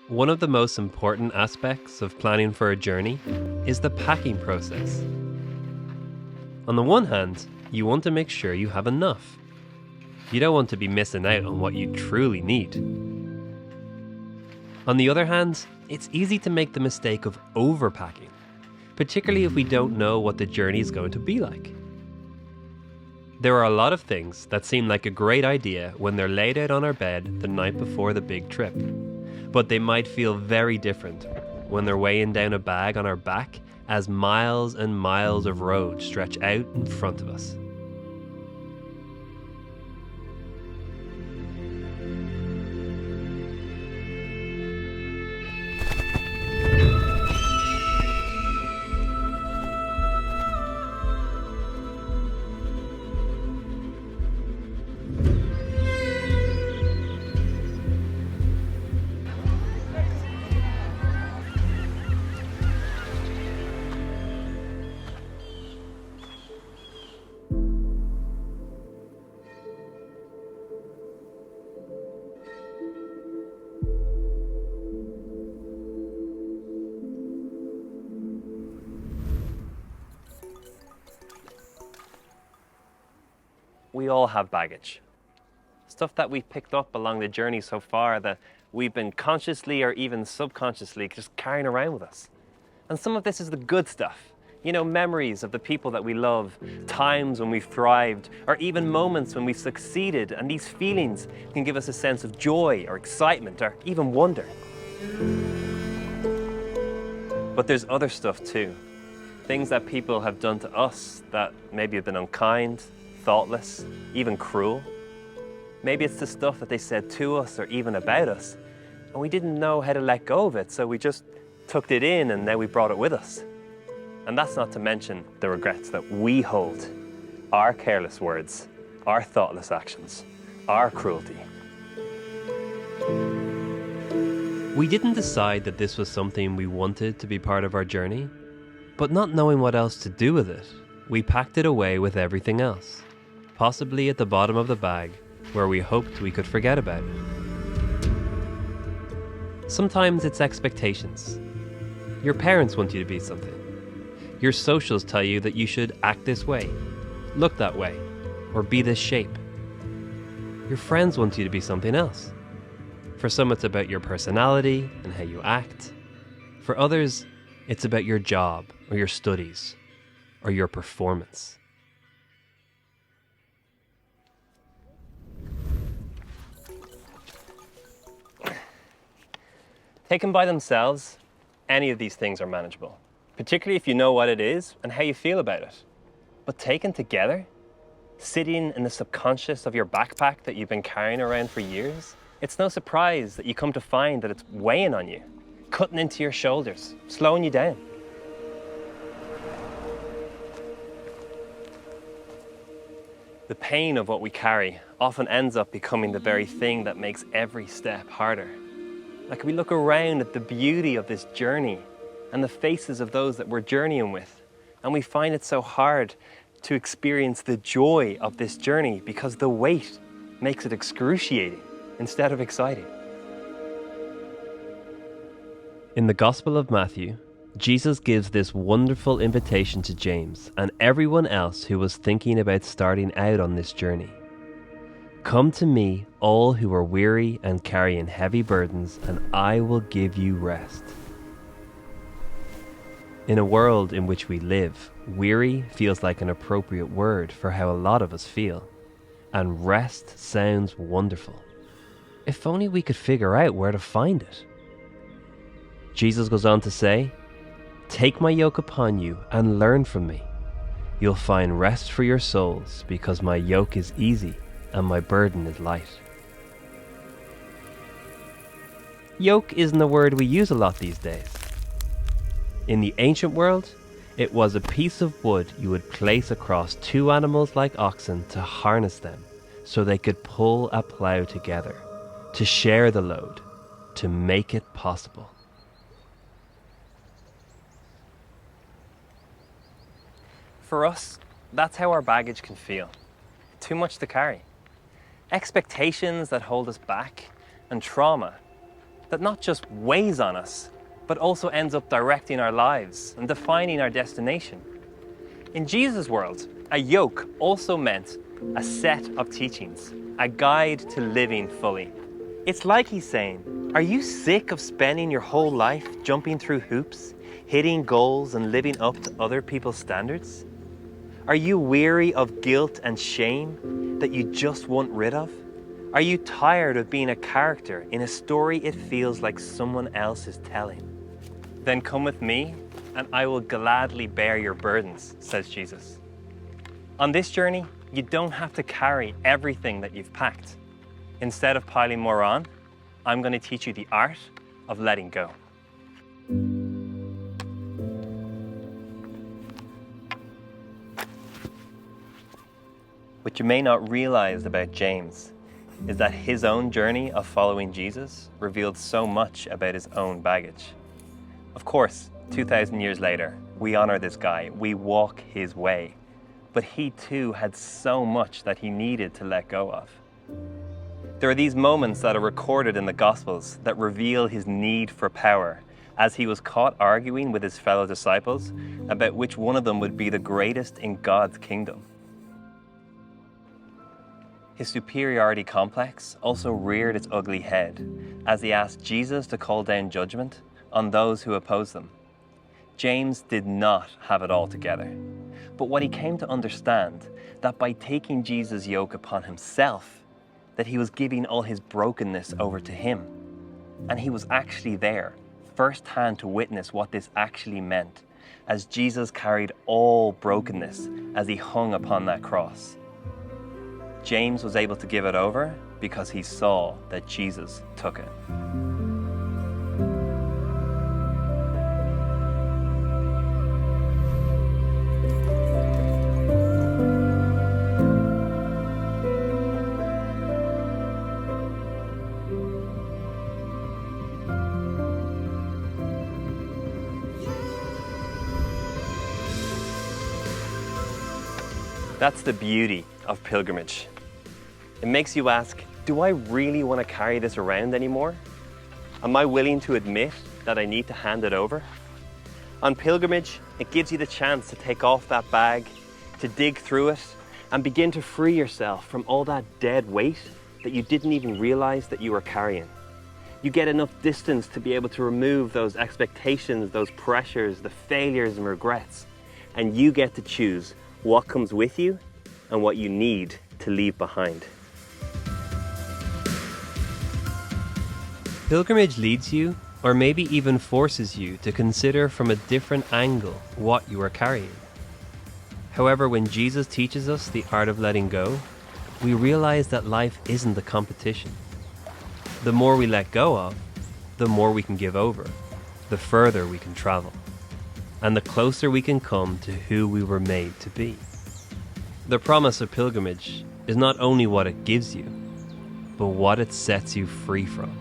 One of the most important aspects of planning for a journey is the packing process. On the one hand, you want to make sure you have enough. You don't want to be missing out on what you truly need. On the other hand, it's easy to make the mistake of overpacking, particularly if we don't know what the journey is going to be like. There are a lot of things that seem like a great idea when they're laid out on our bed the night before the big trip, but they might feel very different when they're weighing down a bag on our back as miles and miles of road stretch out in front of us. We all have baggage. Stuff that we've picked up along the journey so far that we've been consciously or even subconsciously just carrying around with us. And some of this is the good stuff. Memories of the people that we love, times when we've thrived, or even moments when we've succeeded, and these feelings can give us a sense of joy or excitement or even wonder. But there's other stuff too. Things that people have done to us that maybe have been unkind, thoughtless, even cruel. Maybe it's the stuff that they said to us or even about us, and we didn't know how to let go of it, so we just tucked it in and now we brought it with us. And that's not to mention the regrets that we hold. Our careless words, our thoughtless actions, our cruelty. We didn't decide that this was something we wanted to be part of our journey, but not knowing what else to do with it, we packed it away with everything else, possibly at the bottom of the bag where we hoped we could forget about it. Sometimes it's expectations. Your parents want you to be something. Your socials tell you that you should act this way, look that way, or be this shape. Your friends want you to be something else. For some, it's about your personality and how you act. For others, it's about your job or your studies or your performance. Taken by themselves, any of these things are manageable, particularly if you know what it is and how you feel about it. But taken together, sitting in the subconscious of your backpack that you've been carrying around for years, it's no surprise that you come to find that it's weighing on you, cutting into your shoulders, slowing you down. The pain of what we carry often ends up becoming the very thing that makes every step harder. Like we look around at the beauty of this journey and the faces of those that we're journeying with, and we find it so hard to experience the joy of this journey because the weight makes it excruciating instead of exciting. In the Gospel of Matthew, Jesus gives this wonderful invitation to James and everyone else who was thinking about starting out on this journey. Come to me, all who are weary and carrying heavy burdens, and I will give you rest. In a world in which we live, weary feels like an appropriate word for how a lot of us feel, and rest sounds wonderful. If only we could figure out where to find it. Jesus goes on to say, "Take my yoke upon you and learn from me. You'll find rest for your souls, because my yoke is easy and my burden is light." Yoke isn't a word we use a lot these days. In the ancient world, it was a piece of wood you would place across two animals like oxen to harness them so they could pull a plow together, to share the load, to make it possible. For us, that's how our baggage can feel. Too much to carry. Expectations that hold us back, and trauma that not just weighs on us, but also ends up directing our lives and defining our destination. In Jesus' world, a yoke also meant a set of teachings, a guide to living fully. It's like he's saying, are you sick of spending your whole life jumping through hoops, hitting goals and living up to other people's standards? Are you weary of guilt and shame that you just want rid of? Are you tired of being a character in a story it feels like someone else is telling? Then come with me, and I will gladly bear your burdens, says Jesus. On this journey, you don't have to carry everything that you've packed. Instead of piling more on, I'm going to teach you the art of letting go. What you may not realize about James is that his own journey of following Jesus revealed so much about his own baggage. Of course, 2,000 years later, we honor this guy, we walk his way, but he too had so much that he needed to let go of. There are these moments that are recorded in the Gospels that reveal his need for power as he was caught arguing with his fellow disciples about which one of them would be the greatest in God's kingdom. His superiority complex also reared its ugly head as he asked Jesus to call down judgment on those who oppose them. James did not have it all together, but what he came to understand, that by taking Jesus' yoke upon himself, that he was giving all his brokenness over to him. And he was actually there, firsthand to witness what this actually meant, as Jesus carried all brokenness as he hung upon that cross. James was able to give it over because he saw that Jesus took it. That's the beauty of pilgrimage. It makes you ask, do I really want to carry this around anymore? Am I willing to admit that I need to hand it over? On pilgrimage, it gives you the chance to take off that bag, to dig through it, and begin to free yourself from all that dead weight that you didn't even realize that you were carrying. You get enough distance to be able to remove those expectations, those pressures, the failures and regrets, and you get to choose what comes with you and what you need to leave behind. Pilgrimage leads you, or maybe even forces you, to consider from a different angle what you are carrying. However, when Jesus teaches us the art of letting go, we realize that life isn't a competition. The more we let go of, the more we can give over, the further we can travel, and the closer we can come to who we were made to be. The promise of pilgrimage is not only what it gives you, but what it sets you free from.